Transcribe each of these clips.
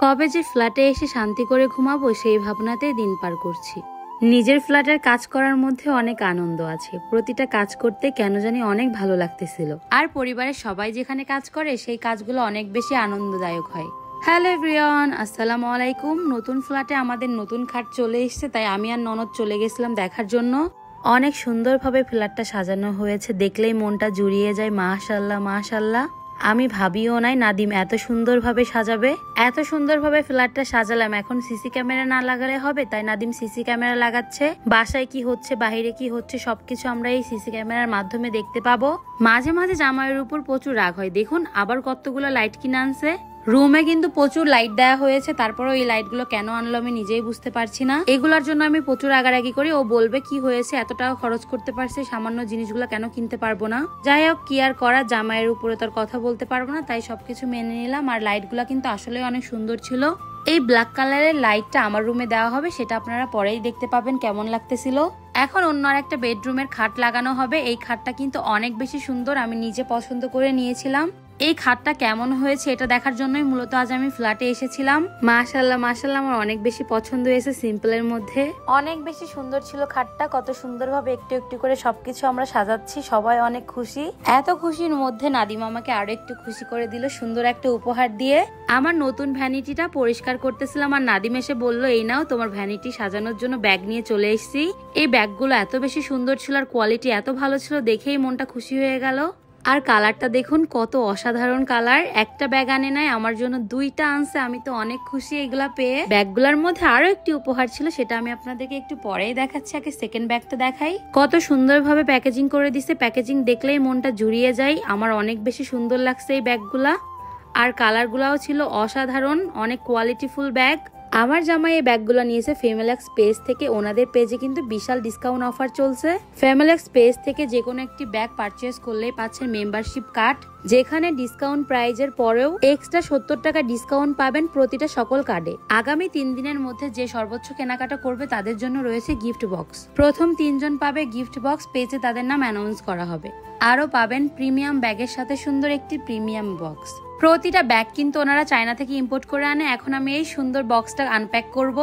কবে যে ফ্ল্যাটে এসে শান্তি করে ঘুমাবো সেই ভাবনাতেই দিন পার করছি। নিজের ফ্ল্যাটের কাজ করার মধ্যে অনেক আনন্দ আছে, প্রতিটা কাজ করতে কেন জানি অনেক ভালো লাগতেছিল। আর পরিবারের সবাই যেখানে কাজ করে সেই কাজগুলো অনেক বেশি আনন্দদায়ক হয়। হ্যালো এভরিওয়ান, আসসালামু আলাইকুম। নতুন ফ্ল্যাটে আমাদের নতুন খাট চলে এসেছে, তাই আমি আর ননদ চলে গেছিলাম দেখার জন্য। অনেক সুন্দরভাবে ফ্ল্যাটটা সাজানো হয়েছে, দেখলেই মনটা জুড়িয়ে যায়। মাশাআল্লাহ মাশাআল্লাহ, আমি ভাবিও নাই নাদিম এত সুন্দরভাবে সাজাবে। এত সুন্দরভাবে ফ্ল্যাটটা সাজালাম, এখন সিসি ক্যামেরা না লাগালে হবে, তাই নাদিম সিসি ক্যামেরা লাগাচ্ছে। বাসায় কি হচ্ছে, বাহিরে কি হচ্ছে, সবকিছু আমরা এই সিসি ক্যামেরার মাধ্যমে দেখতে পাবো। মাঝে মাঝে জামাইয়ের উপর প্রচুর রাগ হয়, দেখুন আবার কতগুলো লাইট কিনে আনছে। রুমে কিন্তু প্রচুর লাইট দেওয়া হয়েছে, তারপরেও এই লাইটগুলো কেন আনলো আমি নিজেই বুঝতে পারছি না। এগুলোর জন্য আমি প্রচুর রাগারাগি করি। ও বলবে কি হয়েছে, এত টাকা খরচ করতে পারছে, সামান্য জিনিসগুলো কেন কিনতে পারবো না। যাই হোক, কি আর করা, জামাইয়ের উপরে তার কথা বলতে পারবো না, তাই সবকিছু মেনে নিলাম। আর লাইটগুলো কিন্তু আসলে অনেক সুন্দর ছিল। এই ব্ল্যাক কালারের লাইটটা আমার রুমে দেওয়া হবে, সেটা আপনারা পরেই দেখতে পাবেন কেমন লাগতেছিল। এখন অন্য আর একটা বেডরুমের খাট লাগানো হবে। এই খাটটা কিন্তু অনেক বেশি সুন্দর, আমি নিজে পছন্দ করে নিয়েছিলাম। এই খাটটা কেমন হয়েছে এটা দেখার জন্যই মূলত আজ আমি ফ্ল্যাটে এসেছিলাম। মাশাআল্লাহ মাশাআল্লাহ, আমার অনেক বেশি পছন্দ হয়েছে। সিম্পলের মধ্যে অনেক বেশি সুন্দর ছিল খাটটা। কত সুন্দরভাবে একটু একটু করে সবকিছু আমরা সাজাচ্ছি, সবাই অনেক খুশি। এত খুশির মধ্যে নাদিম আমাকে আরো একটু খুশি করে দিল সুন্দর একটা উপহার দিয়ে। আমার নতুন ভ্যানিটিটা পরিষ্কার করতেছিলাম, আর নাদিম এসে বললো, এই নাও তোমার ভ্যানিটি সাজানোর জন্য ব্যাগ নিয়ে চলে এসেছি। এই ব্যাগগুলো এত বেশি সুন্দর ছিল আর কোয়ালিটি এত ভালো ছিল, দেখেই মনটা খুশি হয়ে গেল। আর কালারটা দেখুন কত অসাধারণ কালার। একটা ব্যাগ আনে নাই, আমার জন্য দুইটা আনছে। আমি তো অনেক খুশি এগুলা পেয়ে। ব্যাগগুলোর মধ্যে আরো একটি উপহার ছিল, সেটা আমি আপনাদেরকে একটু পরেই দেখাচ্ছি। আগে সেকেন্ড ব্যাগটা দেখাই। কত সুন্দরভাবে প্যাকেজিং করে দিছে, প্যাকেজিং দেখলেই মনটা জুড়িয়ে যায়। আমার অনেক বেশি সুন্দর লাগছে এই ব্যাগগুলা। আর কালারগুলাও ছিল অসাধারণ, অনেক কোয়ালিটিফুল ব্যাগ। আমার জামাই এই ব্যাগগুলো নিয়েছে ফেমেলেক্স পেজ থেকে। ওনাদের পেজে কিন্তু বিশাল ডিসকাউন্ট অফার চলছে। ফেমেলেক্স পেজ থেকে যে কোনো একটি ব্যাগ পারচেস করলেই পাচ্ছেন মেম্বারশিপ কার্ড, যেখানে ডিসকাউন্ট প্রাইজের পরেও এক্সট্রা 70 টাকা ডিসকাউন্ট পাবেন প্রতিটা সকল কার্ডে। আগামী 3 দিনের মধ্যে যে সর্বোচ্চ কেনাকাটা করবে তাদের জন্য রয়েছে গিফট বক্স। প্রথম 3 জন পাবে গিফট বক্স, পেজে তাদের নাম অ্যানাউন্স করা হবে। আরো পাবেন প্রিমিয়াম ব্যাগের সাথে সুন্দর একটি প্রিমিয়াম বক্স। প্রতিটা ব্যাগ কিন্তু ওনারা চায়না থেকে ইম্পোর্ট করে আনে। এখন আমি এই সুন্দর বক্সটা আনপ্যাক করব।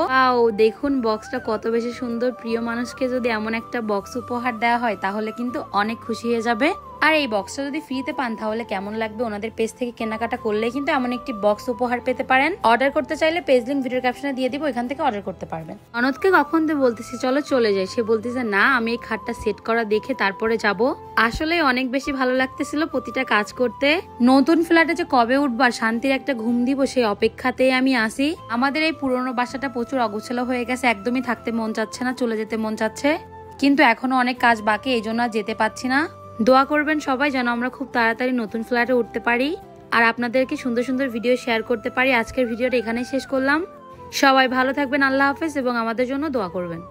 দেখুন বক্সটা কত বেশি সুন্দর। প্রিয় মানুষকে যদি এমন একটা বক্স উপহার দেওয়া হয় তাহলে কিন্তু অনেক খুশি হয়ে যাবে। আর এই বক্সটা যদি ফ্রিতে পান তাহলে কেমন লাগবে। ওনাদের পেজ থেকে কেনাকাটা করলে কিন্তু এমন একটি বক্স উপহার পেতে পারেন। অর্ডার করতে চাইলে পেজ লিংক ভিডিও ক্যাপশনে দিয়ে দিব, এখান থেকে অর্ডার করতে পারবেন। ননদকে কখন তো বলতেছি চলো চলে যাই, সে বলতেছে না আমি এই খাটটা সেট করা দেখে তারপরে যাব। আসলে অনেক বেশি ভালো লাগতেছিল প্রতিটা কাজ করতে। নতুন ফ্ল্যাটে যে কবে উঠবার শান্তির একটা ঘুম দিব সেই অপেক্ষাতেই আমি আসি। আমাদের এই পুরোনো বাসাটা প্রচুর অগোছালো হয়ে গেছে, একদমই থাকতে মন চাচ্ছে না, চলে যেতে মন চাচ্ছে, কিন্তু এখনো অনেক কাজ বাকি, এই জন্য আর যেতে পারছি না। দোয়া করবেন সবাই যেন আমরা খুব তাড়াতাড়ি নতুন ফ্ল্যাটে উঠতে পারি আর আপনাদেরকে সুন্দর সুন্দর ভিডিও শেয়ার করতে পারি। আজকের ভিডিওটা এখানেই শেষ করলাম। সবাই ভালো থাকবেন, আল্লাহ হাফেজ, এবং আমাদের জন্য দোয়া করবেন।